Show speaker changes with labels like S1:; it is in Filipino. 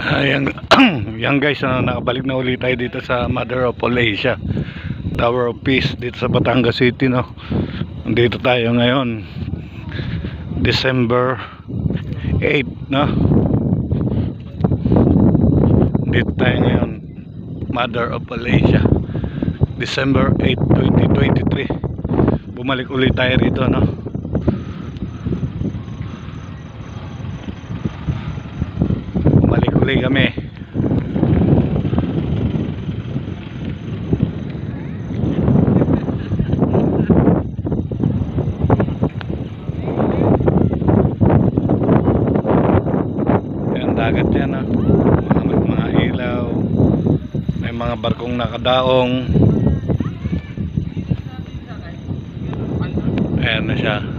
S1: Ayan, yan guys, nakabalik na ulit tayo dito sa Mother of All Asia, Tower of Peace dito sa Batangas City, no. Dito tayo ngayon, December 8, no. Dito tayo ngayon, Mother of All Asia, December 8, 2023. Bumalik ulit tayo rito, no. Bumalik ulit kami. Dagat yan, mga ilaw, may mga barkong nakadaong. Ayan na siya.